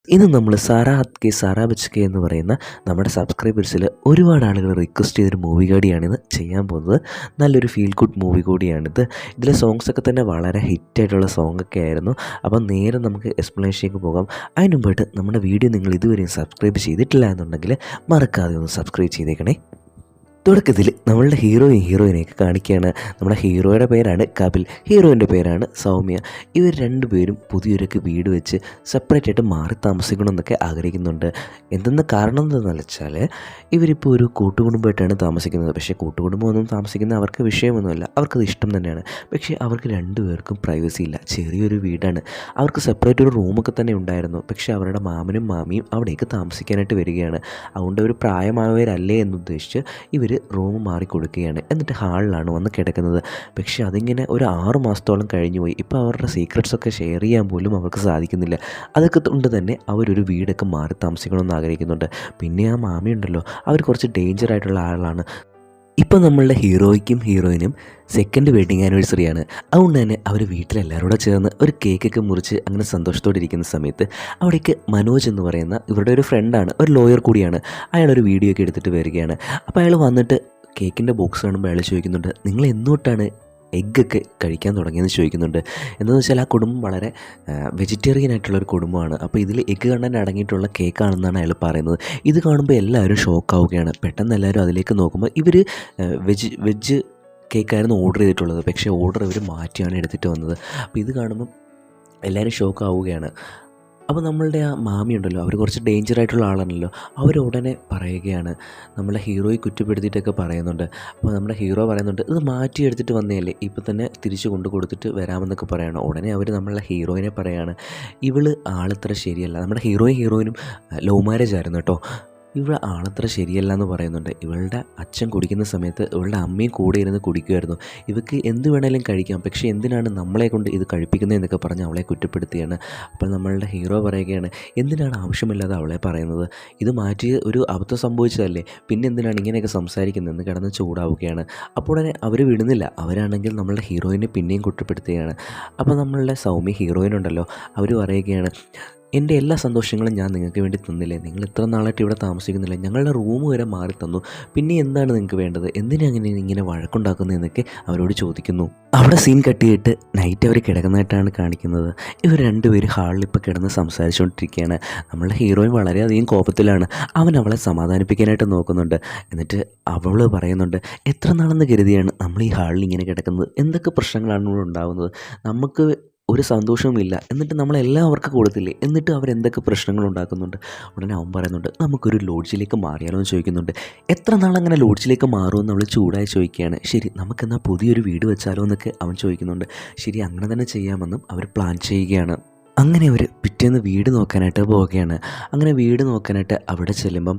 ഇന്ന് നമ്മൾ സാറാ ഹത്ത് കെ സാറാ ബച്ച് കെ എന്ന് പറയുന്ന നമ്മുടെ സബ്സ്ക്രൈബേഴ്സിൽ ഒരുപാട് ആളുകൾ റിക്വസ്റ്റ് ചെയ്തൊരു മൂവി കൂടിയാണിത് ചെയ്യാൻ പോകുന്നത്. നല്ലൊരു ഫീൽ ഗുഡ് മൂവി കൂടിയാണിത്. ഇതിലെ സോങ്സൊക്കെ തന്നെ വളരെ ഹിറ്റായിട്ടുള്ള സോങ്ങൊക്കെ ആയിരുന്നു. അപ്പം നേരെ നമുക്ക് എക്സ്പ്ലനേഷനിലേക്ക് പോകാം. അതിന് മുമ്പായിട്ട് നമ്മുടെ വീഡിയോ നിങ്ങൾ ഇതുവരെയും സബ്സ്ക്രൈബ് ചെയ്തിട്ടില്ല എന്നുണ്ടെങ്കിൽ മറക്കാതെ ഒന്ന് സബ്സ്ക്രൈബ് ചെയ്തേക്കണേ. തുടക്കത്തിൽ നമ്മളുടെ ഹീറോയിനെയൊക്കെ കാണിക്കുകയാണ്. നമ്മുടെ ഹീറോയുടെ പേരാണ് കപിൽ, ഹീറോയിൻ്റെ പേരാണ് സൗമ്യ. ഇവർ രണ്ടുപേരും പുതിയൊരു വീട് വെച്ച് സെപ്പറേറ്റ് ആയിട്ട് മാറി താമസിക്കണമെന്നൊക്കെ ആഗ്രഹിക്കുന്നുണ്ട്. എന്തെന്ന് കാരണം എന്താണെന്ന് വെച്ചാൽ ഇവരിപ്പോൾ ഒരു കൂട്ടുകുടുംബമായിട്ടാണ് താമസിക്കുന്നത്. പക്ഷേ കൂട്ടുകുടുംബമൊന്നും താമസിക്കുന്ന അവർക്ക് വിഷയമൊന്നുമില്ല, അവർക്കത് ഇഷ്ടം തന്നെയാണ്. പക്ഷേ അവർക്ക് രണ്ടുപേർക്കും പ്രൈവസി ഇല്ല. ചെറിയൊരു വീടാണ്, അവർക്ക് സെപ്പറേറ്റ് ഒരു റൂമൊക്കെ തന്നെ ഉണ്ടായിരുന്നു. പക്ഷേ അവരുടെ മാമനും മാമിയും അവിടേക്ക് താമസിക്കാനായിട്ട് വരികയാണ്. അതുകൊണ്ട് ഒരു പ്രായമായവരല്ലേ എന്നുദ്ദേശിച്ച് ഇവർ റൂം മാറിക്കൊടുക്കുകയാണ്. എന്നിട്ട് ഹാളിലാണ് വന്ന് കിടക്കുന്നത്. പക്ഷേ അതിങ്ങനെ ഒരു 6 മാസത്തോളം കഴിഞ്ഞു പോയി. ഇപ്പോൾ അവരുടെ സീക്രട്സൊക്കെ ഷെയർ ചെയ്യാൻ പോലും അവർക്ക് സാധിക്കുന്നില്ല. അതൊക്കെ കൊണ്ട് തന്നെ അവരൊരു വീടൊക്കെ മാറി താമസിക്കണമെന്ന് ആഗ്രഹിക്കുന്നുണ്ട്. പിന്നെ ആ മാമിയുണ്ടല്ലോ, അവർ കുറച്ച് ഡേഞ്ചർ ആയിട്ടുള്ള ആളാണ്. ഇപ്പോൾ നമ്മളുടെ ഹീറോയ്ക്കും ഹീറോയിനും സെക്കൻഡ് വെഡിങ് ആനിവേഴ്സറിയാണ്. അതുകൊണ്ട് തന്നെ അവർ വീട്ടിലെല്ലാവരും കൂടെ ചേർന്ന് ഒരു കേക്കൊക്കെ മുറിച്ച് അങ്ങനെ സന്തോഷത്തോടെ ഇരിക്കുന്ന സമയത്ത് അവിടേക്ക് മനോജ് എന്ന് പറയുന്ന ഇവരുടെ ഒരു ഫ്രണ്ടാണ്, ഒരു ലോയർ കൂടിയാണ്. അയാളൊരു വീഡിയോ ഒക്കെ എടുത്തിട്ട് വരികയാണ്. അപ്പോൾ അയാൾ വന്നിട്ട് കേക്കിൻ്റെ ബോക്സ് കാണുമ്പോൾ അയാൾ ചോദിക്കുന്നുണ്ട്, നിങ്ങൾ എന്നോട്ടാണ് എഗ്ഗൊക്കെ കഴിക്കാൻ തുടങ്ങിയെന്ന് ചോദിക്കുന്നുണ്ട്. എന്താണെന്ന് വെച്ചാൽ ആ കുടുംബം വളരെ വെജിറ്റേറിയൻ ആയിട്ടുള്ളൊരു കുടുംബമാണ്. അപ്പോൾ ഇതിൽ എഗ്ഗ് കണ്ടന്റ് അടങ്ങിയിട്ടുള്ള കേക്കാണെന്നാണ് അയാൾ പറയുന്നത്. ഇത് കാണുമ്പോൾ എല്ലാവരും ഷോക്കാവുകയാണ്. പെട്ടെന്ന് എല്ലാവരും അതിലേക്ക് നോക്കുമ്പോൾ ഇവർ വെജ് കേക്കായിരുന്നു ഓർഡർ ചെയ്തിട്ടുള്ളത്. പക്ഷേ ഓർഡർ ഇവർ മാറ്റിയാണ് എടുത്തിട്ട് വന്നത്. അപ്പോൾ ഇത് കാണുമ്പം എല്ലാവരും ഷോക്കാവുകയാണ്. അപ്പോൾ നമ്മളുടെ ആ മാമിയുണ്ടല്ലോ, അവർ കുറച്ച് ഡേഞ്ചർ ആയിട്ടുള്ള ആളാണല്ലോ. അവരുടനെ പറയുകയാണ്, നമ്മളെ ഹീറോയെ കുറ്റപ്പെടുത്തിയിട്ടൊക്കെ പറയുന്നുണ്ട്. അപ്പോൾ നമ്മുടെ ഹീറോ പറയുന്നുണ്ട്, ഇത് മാറ്റിയെടുത്തിട്ട് വന്നതല്ലേ, ഇപ്പോൾ തന്നെ തിരിച്ചു കൊണ്ട് കൊടുത്തിട്ട് വരാമെന്നൊക്കെ പറയണം. ഉടനെ അവർ നമ്മളെ ഹീറോയിനെ പറയാണ്, ഇവള് ആളിത്ര ശരിയല്ല. നമ്മുടെ ഹീറോയിനും ലവ് മാരേജ് ആയിരുന്നു കേട്ടോ. ഇവൾ ആളത്ര ശരിയല്ല എന്ന് പറയുന്നുണ്ട്. ഇവളുടെ അച്ഛൻ കുടിക്കുന്ന സമയത്ത് ഇവളുടെ അമ്മയും കൂടെ ഇരുന്ന് കുടിക്കുമായിരുന്നു. ഇവൾക്ക് എന്ത് വേണേലും കഴിക്കാം, പക്ഷേ എന്തിനാണ് നമ്മളെ കൊണ്ട് ഇത് കഴിപ്പിക്കുന്നതെന്നൊക്കെ പറഞ്ഞ് അവളെ കുറ്റപ്പെടുത്തിയാണ്. അപ്പോൾ നമ്മളുടെ ഹീറോ പറയുകയാണ്, എന്തിനാണ് ആവശ്യമില്ലാതെ അവളെ പറയുന്നത്, ഇത് മാറ്റി ഒരു അബദ്ധം സംഭവിച്ചതല്ലേ, പിന്നെ എന്തിനാണ് ഇങ്ങനെയൊക്കെ സംസാരിക്കുന്നതെന്ന് കിടന്ന് ചൂടാവുകയാണ്. അപ്പോൾ ഉടനെ അവർ വിടുന്നില്ല. അവരാണെങ്കിൽ നമ്മളുടെ ഹീറോയിനെ പിന്നെയും കുറ്റപ്പെടുത്തുകയാണ്. അപ്പോൾ നമ്മളുടെ സൗമ്യ ഹീറോയിനുണ്ടല്ലോ, അവർ പറയുകയാണ്, എൻ്റെ എല്ലാ സന്തോഷങ്ങളും ഞാൻ നിങ്ങൾക്ക് വേണ്ടി തന്നില്ലേ, നിങ്ങൾ ഇത്ര നാളായിട്ട് ഇവിടെ താമസിക്കുന്നില്ല, ഞങ്ങളുടെ റൂം വരെ മാറി തന്നു, പിന്നെ എന്താണ് നിങ്ങൾക്ക് വേണ്ടത്, എന്തിനാണ് ഇങ്ങനെ വഴക്കുണ്ടാക്കുന്നതെന്നൊക്കെ അവരോട് ചോദിക്കുന്നു. അവിടെ സീൻ കട്ടിയിട്ട് നൈറ്റ് അവർ കിടക്കുന്നതായിട്ടാണ് കാണിക്കുന്നത്. ഇവർ രണ്ടുപേരും ഹാളിൽ ഇപ്പോൾ കിടന്ന് സംസാരിച്ചുകൊണ്ടിരിക്കുകയാണ്. നമ്മളുടെ ഹീറോയിൻ വളരെയധികം കോപത്തിലാണ്. അവൻ അവളെ സമാധാനിപ്പിക്കാനായിട്ട് നോക്കുന്നുണ്ട്. എന്നിട്ട് അവൾ പറയുന്നുണ്ട്, എത്ര നാളെന്ന് കരുതിയാണ് നമ്മൾ ഈ ഹാളിൽ ഇങ്ങനെ കിടക്കുന്നത്, എന്തൊക്കെ പ്രശ്നങ്ങളാണ് ഇവിടെ ഉണ്ടാകുന്നത്, നമുക്ക് ഒരു സന്തോഷവുമില്ല, എന്നിട്ട് നമ്മളെല്ലാം അവർക്ക് കൊടുത്തില്ലേ, എന്നിട്ട് അവരെന്തൊക്കെ പ്രശ്നങ്ങൾ ഉണ്ടാക്കുന്നുണ്ട്. ഉടനെ അവൻ പറയുന്നുണ്ട്, നമുക്കൊരു ലോഡ്ജിലേക്ക് മാറിയാലോ എന്ന് ചോദിക്കുന്നുണ്ട്. എത്ര നാളങ്ങനെ ലോഡ്ജിലേക്ക് മാറുമെന്ന് അവൾ ചൂടായി ചോദിക്കുകയാണ്. ശരി, നമുക്കെന്നാൽ പുതിയൊരു വീട് വെച്ചാലോ എന്നൊക്കെ അവൻ ചോദിക്കുന്നുണ്ട്. ശരി, അങ്ങനെ തന്നെ ചെയ്യാമെന്നും അവർ പ്ലാൻ ചെയ്യുകയാണ്. അങ്ങനെ അവർ പിറ്റേന്ന് വീട് നോക്കാനായിട്ട് പോവുകയാണ്. അങ്ങനെ വീട് നോക്കാനായിട്ട് അവിടെ ചെല്ലുമ്പം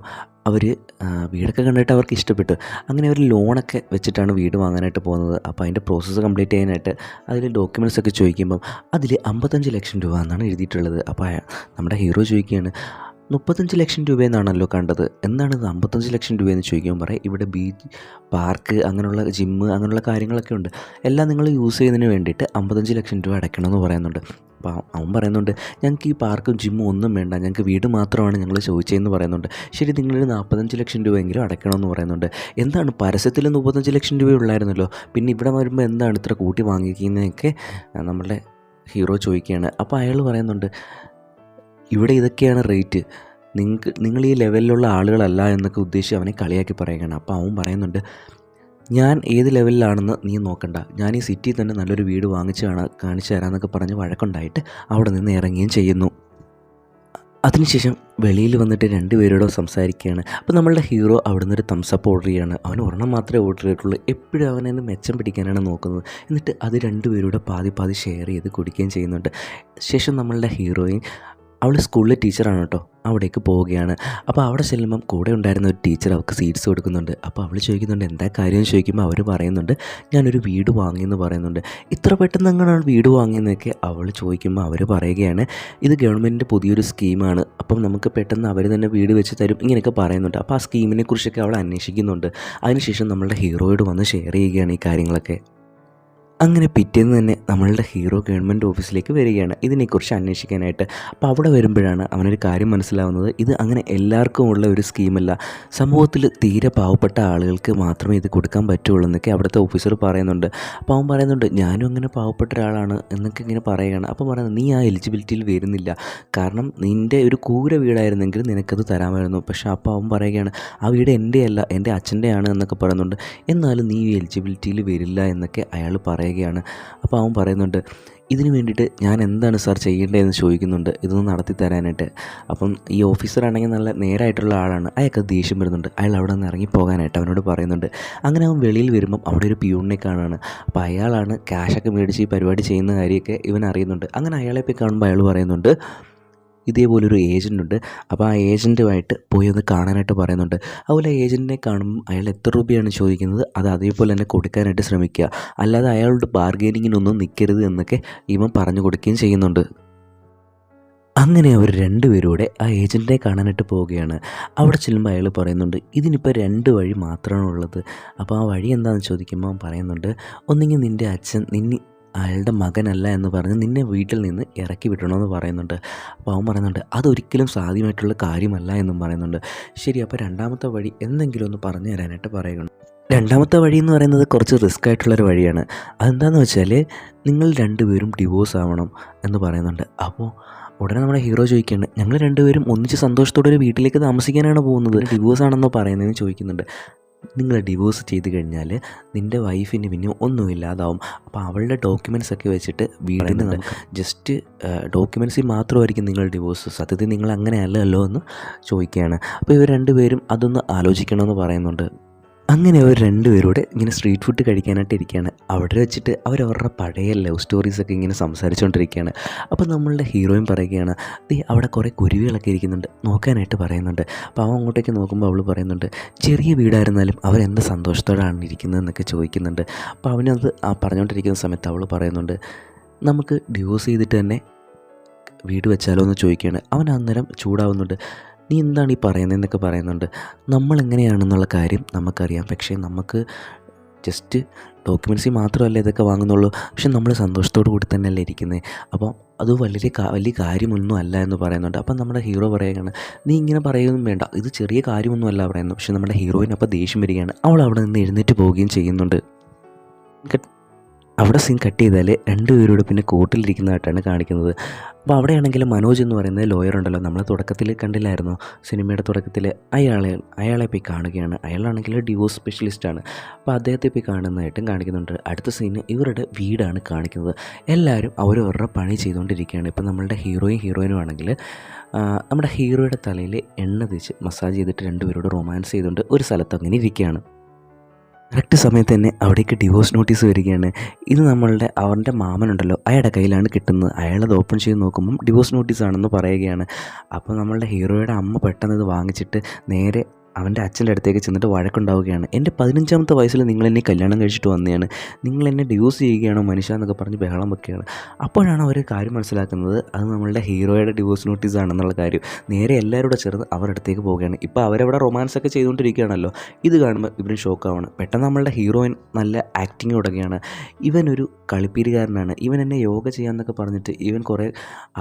അവർ വീടൊക്കെ കണ്ടിട്ട് അവർക്ക് ഇഷ്ടപ്പെട്ടു. അങ്ങനെ അവർ ലോണൊക്കെ വെച്ചിട്ടാണ് വീട് വാങ്ങാനായിട്ട് പോകുന്നത്. അപ്പോൾ അതിൻ്റെ പ്രോസസ്സ് കംപ്ലീറ്റ് ചെയ്യാനായിട്ട് അതിൽ ഡോക്യുമെൻറ്റ്സ് ഒക്കെ ചോദിക്കുമ്പം അതിൽ 55 ലക്ഷം രൂപ എന്നാണ് എഴുതിയിട്ടുള്ളത്. അപ്പോൾ നമ്മുടെ ഹീറോ ചോദിക്കുകയാണ്, 35 ലക്ഷം രൂപയെന്നാണല്ലോ കണ്ടത്, എന്താണിത് 55 ലക്ഷം രൂപയെന്ന് ചോദിക്കുമ്പോൾ പറയും, ഇവിടെ ബീച്ച്, പാർക്ക്, അങ്ങനെയുള്ള ജിമ്മ്, അങ്ങനെയുള്ള കാര്യങ്ങളൊക്കെ ഉണ്ട്, എല്ലാം നിങ്ങൾ യൂസ് ചെയ്യുന്നതിന് വേണ്ടിയിട്ട് 55 ലക്ഷം രൂപ അടയ്ക്കണമെന്ന് പറയുന്നുണ്ട്. അപ്പോൾ അവൻ പറയുന്നുണ്ട്, ഞങ്ങൾക്ക് ഈ പാർക്കും ജിമ്മും ഒന്നും വേണ്ട, ഞങ്ങൾക്ക് വീട് മാത്രമാണ് ഞങ്ങൾ ചോദിച്ചതെന്ന് പറയുന്നുണ്ട്. ശരി, നിങ്ങളൊരു 45 ലക്ഷം രൂപയെങ്കിലും അടയ്ക്കണമെന്ന് പറയുന്നുണ്ട്. എന്താണ്, പരസ്യത്തിൽ 35 ലക്ഷം രൂപയുള്ളായിരുന്നല്ലോ, പിന്നെ ഇവിടെ വരുമ്പോൾ എന്താണ് ഇത്ര കൂട്ടി വാങ്ങിക്കുന്നതൊക്കെ നമ്മളുടെ ഹീറോ ചോദിക്കുകയാണ്. അപ്പോൾ അയാൾ പറയുന്നുണ്ട്, ഇവിടെ ഇതൊക്കെയാണ് റേറ്റ്, നിങ്ങൾ ഈ ലെവലിലുള്ള ആളുകളല്ല എന്നൊക്കെ ഉദ്ദേശിച്ച് അവനെ കളിയാക്കി പറയുകയാണ്. അപ്പോൾ അവൻ പറയുന്നുണ്ട്, ഞാൻ ഏത് ലെവലിലാണെന്ന് നീ നോക്കണ്ട, ഞാൻ ഈ സിറ്റിയിൽ തന്നെ നല്ലൊരു വീട് കാണിച്ചു തരാമെന്നൊക്കെ പറഞ്ഞ് വഴക്കുണ്ടായിട്ട് അവിടെ നിന്ന് ഇറങ്ങുകയും ചെയ്യുന്നു. അതിനുശേഷം വെളിയിൽ വന്നിട്ട് രണ്ടുപേരോട് സംസാരിക്കുകയാണ്. അപ്പോൾ നമ്മളുടെ ഹീറോ അവിടെ നിന്നൊരു തംസപ്പ് ഓർഡർ ചെയ്യുകയാണ്. അവൻ ഒരെണ്ണം മാത്രമേ ഓർഡർ ചെയ്തിട്ടുള്ളൂ. എപ്പോഴും അവനതിന് മെച്ചം പിടിക്കാനാണ് നോക്കുന്നത്. എന്നിട്ട് അത് രണ്ടുപേരോട് പാതി പാതി ഷെയർ ചെയ്ത് കുടിക്കുകയും ചെയ്യുന്നുണ്ട്. ശേഷം നമ്മളുടെ ഹീറോയിൻ, അവൾ സ്കൂളിലെ ടീച്ചറാണ് കേട്ടോ, അവിടേക്ക് പോവുകയാണ്. അപ്പോൾ അവിടെ ചെല്ലുമ്പം കൂടെ ഉണ്ടായിരുന്ന ഒരു ടീച്ചർ അവൾക്ക് സീറ്റ്സ് കൊടുക്കുന്നുണ്ട്. അപ്പോൾ അവൾ ചോദിക്കുന്നുണ്ട്, എന്താ കാര്യം ചോദിക്കുമ്പോൾ അവർ പറയുന്നുണ്ട്, ഞാനൊരു വീട് വാങ്ങിയെന്ന് പറയുന്നുണ്ട്. ഇത്ര പെട്ടെന്ന് എങ്ങനെയാണ് വീട് വാങ്ങിയെന്നൊക്കെ അവൾ ചോദിക്കുമ്പോൾ അവർ പറയുകയാണ്, ഇത് ഗവൺമെൻറ്റിൻ്റെ പുതിയൊരു സ്കീമാണ്, അപ്പം നമുക്ക് പെട്ടെന്ന് അവർ തന്നെ വീട് വെച്ച് തരും, ഇങ്ങനെയൊക്കെ പറയുന്നുണ്ട്. അപ്പോൾ ആ സ്കീമിനെ കുറിച്ചൊക്കെ അവൾ അന്വേഷിക്കുന്നുണ്ട്. അതിനുശേഷം നമ്മളുടെ ഹീറോയോട് വന്ന് ഷെയർ ചെയ്യുകയാണ് ഈ കാര്യങ്ങളൊക്കെ. അങ്ങനെ പിറ്റേന്ന് തന്നെ നമ്മളുടെ ഹീറോ ഗവൺമെൻറ് ഓഫീസിലേക്ക് വരികയാണ് ഇതിനെക്കുറിച്ച് അന്വേഷിക്കാനായിട്ട്. അപ്പോൾ അവിടെ വരുമ്പോഴാണ് അവനൊരു കാര്യം മനസ്സിലാവുന്നത്, ഇത് അങ്ങനെ എല്ലാവർക്കും ഉള്ള ഒരു സ്കീമല്ല, സമൂഹത്തിൽ തീരെ പാവപ്പെട്ട ആളുകൾക്ക് മാത്രമേ ഇത് കൊടുക്കാൻ പറ്റുള്ളൂ എന്നൊക്കെ അവിടുത്തെ ഓഫീസർ പറയുന്നുണ്ട്. അപ്പോൾ അവൻ പറയുന്നുണ്ട്, ഞാനും അങ്ങനെ പാവപ്പെട്ട ഒരാളാണ് എന്നൊക്കെ ഇങ്ങനെ പറയുകയാണ്. അപ്പോൾ പറയുന്നത്, നീ ആ എലിജിബിലിറ്റിയിൽ വരുന്നില്ല, കാരണം നിൻ്റെ ഒരു കൂര വീടായിരുന്നെങ്കിൽ നിനക്കത് തരാമായിരുന്നു. പക്ഷേ അപ്പോൾ അവൻ പറയുകയാണ്, ആ വീട് എൻ്റെയല്ല, എൻ്റെ അച്ഛൻ്റെയാണ് എന്നൊക്കെ പറയുന്നുണ്ട്. എന്നാലും നീ ഈ എലിജിബിലിറ്റിയിൽ വരില്ല എന്നൊക്കെ അയാൾ പറയുകയാണ്. അപ്പോൾ അവൻ പറയുന്നുണ്ട്, ഇതിന് വേണ്ടിയിട്ട് ഞാൻ എന്താണ് സാർ ചെയ്യേണ്ടതെന്ന് ചോദിക്കുന്നുണ്ട്, ഇതൊന്ന് നടത്തി തരാനായിട്ട്. അപ്പം ഈ ഓഫീസറാണെങ്കിൽ നല്ല നേരായിട്ടുള്ള ആളാണ്, അയാൾക്ക് ദേഷ്യം വരുന്നുണ്ട്. അയാൾ അവിടെ നിന്ന് ഇറങ്ങിപ്പോകാനായിട്ട് അവനോട് പറയുന്നുണ്ട്. അങ്ങനെ അവൻ വെളിയിൽ വരുമ്പം അവിടെ ഒരു പ്യൂണിനെ കാണുകയാണ്. അപ്പോൾ അയാളാണ് ക്യാഷൊക്കെ മേടിച്ച് ഈ പരിപാടി ചെയ്യുന്ന കാര്യമൊക്കെ ഇവൻ അറിയുന്നുണ്ട്. അങ്ങനെ അയാളെ പോയി കാണുമ്പോൾ അയാൾ പറയുന്നുണ്ട്, ഇതേപോലൊരു ഏജൻറ്റുണ്ട്, അപ്പോൾ ആ ഏജൻറ്റുമായിട്ട് പോയി ഒന്ന് കാണാനായിട്ട് പറയുന്നുണ്ട്. അതുപോലെ ഏജൻറ്റിനെ കാണുമ്പോൾ അയാൾ എത്ര രൂപയാണ് ചോദിക്കുന്നത് അത് അതേപോലെ തന്നെ കൊടുക്കാനായിട്ട് ശ്രമിക്കുക, അല്ലാതെ അയാളുടെ ബാർഗെയിനിങ്ങിനൊന്നും നിൽക്കരുത് എന്നൊക്കെ ഇവൻ പറഞ്ഞു കൊടുക്കുകയും ചെയ്യുന്നുണ്ട്. അങ്ങനെ അവർ രണ്ടുപേരൂടെ ആ ഏജൻറ്റിനെ കാണാനായിട്ട് പോവുകയാണ്. അവിടെ ചെല്ലുമ്പോൾ അയാൾ പറയുന്നുണ്ട്, ഇതിനിപ്പോൾ 2 വഴി മാത്രമാണ് ഉള്ളത്. അപ്പോൾ ആ വഴി എന്താണെന്ന് ചോദിക്കുമ്പോൾ അവൻ പറയുന്നുണ്ട്, ഒന്നെങ്കിൽ നിൻ്റെ അച്ഛൻ അയാളുടെ മകനല്ല എന്ന് പറഞ്ഞ് നിന്നെ വീട്ടിൽ നിന്ന് ഇറക്കി വിടണമെന്ന് പറയുന്നുണ്ട്. അപ്പോൾ അവൻ പറയുന്നുണ്ട്, അതൊരിക്കലും സാധ്യമായിട്ടുള്ള കാര്യമല്ല എന്നും പറയുന്നുണ്ട്. ശരി, അപ്പോൾ രണ്ടാമത്തെ വഴി എന്തെങ്കിലും ഒന്ന് പറഞ്ഞു തരാനായിട്ട് പറയുകയാണ്. രണ്ടാമത്തെ വഴി എന്ന് പറയുന്നത് കുറച്ച് റിസ്ക് ആയിട്ടുള്ളൊരു വഴിയാണ്. അതെന്താണെന്ന് വെച്ചാൽ നിങ്ങൾ രണ്ടുപേരും ഡിവോഴ്സ് ആവണം എന്ന് പറയുന്നുണ്ട്. അപ്പോൾ ഉടനെ നമ്മുടെ ഹീറോ ചോദിക്കുകയാണ്, ഞങ്ങൾ രണ്ടുപേരും ഒന്നിച്ച് സന്തോഷത്തോടെ ഒരു വീട്ടിലേക്ക് താമസിക്കാനാണ് പോകുന്നത്, ഡിവോഴ്സ് ആണെന്നോ പറയുന്നതെന്ന് ചോദിക്കുന്നുണ്ട്. നിങ്ങൾ ഡിവോഴ്സ് ചെയ്ത് കഴിഞ്ഞാൽ നിൻ്റെ വൈഫിന് പിന്നെ ഒന്നുമില്ലാതാവും. അപ്പോൾ അവളുടെ ഡോക്യുമെൻറ്റ്സ് ഒക്കെ വെച്ചിട്ട് വീട്ടിൽ നിന്ന് ജസ്റ്റ് ഡോക്യുമെൻറ്റ്സിൽ മാത്രമായിരിക്കും നിങ്ങൾ ഡിവോഴ്സ്, സത്യത്തിൽ നിങ്ങൾ അങ്ങനെയല്ലല്ലോ എന്ന് ചോദിക്കുകയാണ്. അപ്പോൾ ഇവർ രണ്ടുപേരും അതൊന്ന് ആലോചിക്കണമെന്ന് പറയുന്നുണ്ട്. അങ്ങനെ അവർ രണ്ടുപേരോട് ഇങ്ങനെ സ്ട്രീറ്റ് ഫുഡ് കഴിക്കാനായിട്ട് ഇരിക്കുകയാണ്. അവിടെ വെച്ചിട്ട് അവരവരുടെ പഴയ ലവ് സ്റ്റോറീസൊക്കെ ഇങ്ങനെ സംസാരിച്ചുകൊണ്ടിരിക്കുകയാണ്. അപ്പോൾ നമ്മളുടെ ഹീറോയിൻ പറയുകയാണ്, അവിടെ കുറേ കുരുവികളൊക്കെ ഇരിക്കുന്നുണ്ട്, നോക്കാനായിട്ട് പറയുന്നുണ്ട്. അപ്പോൾ അവൻ അങ്ങോട്ടേക്ക് നോക്കുമ്പോൾ അവൾ പറയുന്നുണ്ട്, ചെറിയ വീടായിരുന്നാലും അവരെന്ത് സന്തോഷത്തോടാണ് ഇരിക്കുന്നതെന്നൊക്കെ ചോദിക്കുന്നുണ്ട്. അപ്പോൾ അവനത് പറഞ്ഞുകൊണ്ടിരിക്കുന്ന സമയത്ത് അവൾ പറയുന്നുണ്ട്, നമുക്ക് ഡിവോഴ്സ് ചെയ്തിട്ട് തന്നെ വീട് വെച്ചാലോ എന്ന് ചോദിക്കുകയാണ്. അവൻ അന്നേരം ചൂടാവുന്നുണ്ട്, നീ എന്താണ് ഈ പറയുന്നതെന്നൊക്കെ പറയുന്നുണ്ട്. നമ്മളെങ്ങനെയാണെന്നുള്ള കാര്യം നമുക്കറിയാം, പക്ഷേ നമുക്ക് ജസ്റ്റ് ഡോക്യുമെൻറ്റ്സിൽ മാത്രമല്ല ഇതൊക്കെ വാങ്ങുന്നുള്ളൂ, പക്ഷെ നമ്മൾ സന്തോഷത്തോടു കൂടി തന്നെയല്ലേ ഇരിക്കുന്നത്, അപ്പോൾ അത് വലിയ കാര്യമൊന്നും അല്ല എന്ന് പറയുന്നുണ്ട്. അപ്പം നമ്മുടെ ഹീറോ പറയുകയാണ്, നീ ഇങ്ങനെ പറയുകയൊന്നും വേണ്ട, ഇത് ചെറിയ കാര്യമൊന്നും അല്ല പറയുന്നു. പക്ഷെ നമ്മുടെ ഹീറോയിന് അപ്പോൾ ദേഷ്യം വരികയാണ്. അവൾ അവിടെ നിന്ന് എഴുന്നേറ്റ് പോവുകയും ചെയ്യുന്നുണ്ട്. അവിടെ സീൻ കട്ട് ചെയ്താൽ രണ്ടുപേരോട് പിന്നെ കോർട്ടിലിരിക്കുന്നതായിട്ടാണ് കാണിക്കുന്നത്. അപ്പോൾ അവിടെയാണെങ്കിൽ മനോജ് എന്ന് പറയുന്ന ലോയർ ഉണ്ടല്ലോ, നമ്മൾ തുടക്കത്തിൽ കണ്ടില്ലായിരുന്നോ സിനിമയുടെ തുടക്കത്തിൽ, അയാളെ പോയി കാണുകയാണ്. അയാളാണെങ്കിൽ ഡിവോഴ്സ് സ്പെഷ്യലിസ്റ്റാണ്. അപ്പോൾ അദ്ദേഹത്തെ പോയി കാണുന്നതായിട്ടും കാണിക്കുന്നുണ്ട്. അടുത്ത സീന് ഇവരുടെ വീടാണ് കാണിക്കുന്നത്. എല്ലാവരും അവരവരുടെ പണി ചെയ്തുകൊണ്ടിരിക്കുകയാണ്. ഇപ്പം നമ്മളുടെ ഹീറോയിനും ആണെങ്കിൽ നമ്മുടെ ഹീറോയുടെ തലയിൽ എണ്ണ തേച്ച് മസാജ് ചെയ്തിട്ട് രണ്ടുപേരോട് റൊമാൻസ് ചെയ്തുകൊണ്ട് ഒരു സ്ഥലത്ത് അങ്ങനെ ഇരിക്കുകയാണ്. കറക്റ്റ് സമയത്ത് തന്നെ അവിടേക്ക് ഡിവോഴ്സ് നോട്ടീസ് വരികയാണ്. ഇത് അവൻ്റെ മാമനുണ്ടല്ലോ, അയാളുടെ കയ്യിലാണ് കിട്ടുന്നത്. അയാളത് ഓപ്പൺ ചെയ്ത് നോക്കുമ്പം ഡിവോഴ്സ് നോട്ടീസാണെന്ന് പറയുകയാണ്. അപ്പോൾ നമ്മളുടെ ഹീറോയുടെ അമ്മ പെട്ടെന്ന് ഇത് വാങ്ങിച്ചിട്ട് നേരെ അവൻ്റെ അച്ഛൻ്റെ അടുത്തേക്ക് ചെന്നിട്ട് വഴക്കുണ്ടാവുകയാണ്. എൻ്റെ 15ാമത്തെ വയസ്സിൽ നിങ്ങളെന്നെ കല്യാണം കഴിച്ചിട്ട് വന്നതാണ്, നിങ്ങളെന്നെ ഡിവോഴ്സ് ചെയ്യുകയാണോ മനുഷ്യ എന്നൊക്കെ പറഞ്ഞ് ബഹളം വെക്കുകയാണ്. അപ്പോഴാണ് അവർ കാര്യം മനസ്സിലാക്കുന്നത്, അത് നമ്മളുടെ ഹീറോയുടെ ഡിവോഴ്സ് നോട്ടീസ് ആണെന്നുള്ള കാര്യം. നേരെ എല്ലാവരും കൂടെ ചേർന്ന് അവരുടെ അടുത്തേക്ക് പോവുകയാണ്. ഇപ്പോൾ അവരവിടെ റൊമാൻസ് ഒക്കെ ചെയ്തുകൊണ്ടിരിക്കുകയാണല്ലോ. ഇത് കാണുമ്പോൾ ഇവരും ഷോക്കാവാണ്. പെട്ടെന്ന് നമ്മളുടെ ഹീറോയിൻ നല്ല ആക്ടിങ് തുടങ്ങിയാണ്. ഇവനൊരു കളിപ്പീരുകാരനാണ്, ഇവൻ എന്നെ യോഗ ചെയ്യാമെന്നൊക്കെ പറഞ്ഞിട്ട് ഇവൻ കുറേ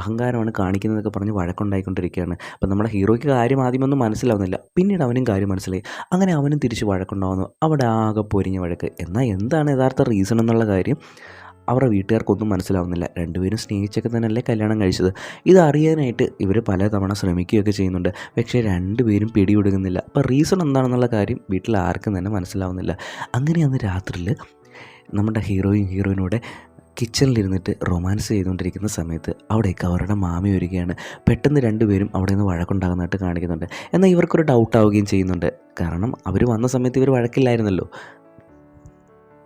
അഹങ്കാരമാണ് കാണിക്കുന്നതൊക്കെ പറഞ്ഞ് വഴക്കുണ്ടായിക്കൊണ്ടിരിക്കുകയാണ്. അപ്പം നമ്മുടെ ഹീറോയ്ക്ക് കാര്യം ആദ്യമൊന്നും മനസ്സിലാവുന്നില്ല, പിന്നീട് അവനും കാര്യം മനസ്സിലായി. അങ്ങനെ അവനും തിരിച്ച് വഴക്കുണ്ടാവുന്നു. അവിടെ ആകെ പൊരിഞ്ഞ വഴക്ക്. എന്നാൽ എന്താണ് യഥാർത്ഥ റീസൺ എന്നുള്ള കാര്യം അവരുടെ വീട്ടുകാർക്കൊന്നും മനസ്സിലാവുന്നില്ല. രണ്ടുപേരും സ്നേഹിച്ചൊക്കെ തന്നെയല്ലേ കല്യാണം കഴിച്ചത്. ഇതറിയാനായിട്ട് ഇവർ പലതവണ ശ്രമിക്കുകയൊക്കെ ചെയ്യുന്നുണ്ട്, പക്ഷേ രണ്ടുപേരും പിടികൊടുക്കുന്നില്ല. അപ്പോൾ റീസൺ എന്താണെന്നുള്ള കാര്യം വീട്ടിൽ ആർക്കും തന്നെ മനസ്സിലാവുന്നില്ല. അങ്ങനെ അന്ന് രാത്രിയിൽ നമ്മുടെ ഹീറോയിനോടെ കിച്ചണിലിരുന്നിട്ട് റൊമാൻസ് ചെയ്തുകൊണ്ടിരിക്കുന്ന സമയത്ത് അവിടേക്ക് അവരുടെ മാമി വരികയാണ്. പെട്ടെന്ന് രണ്ടുപേരും അവിടെ നിന്ന് വഴക്കുണ്ടാകുന്നതായിട്ട് കാണിക്കുന്നുണ്ട്. എന്നാൽ ഇവർക്കൊരു ഡൗട്ടാവുകയും ചെയ്യുന്നുണ്ട്, കാരണം അവർ വന്ന സമയത്ത് ഇവർ വഴക്കില്ലായിരുന്നല്ലോ.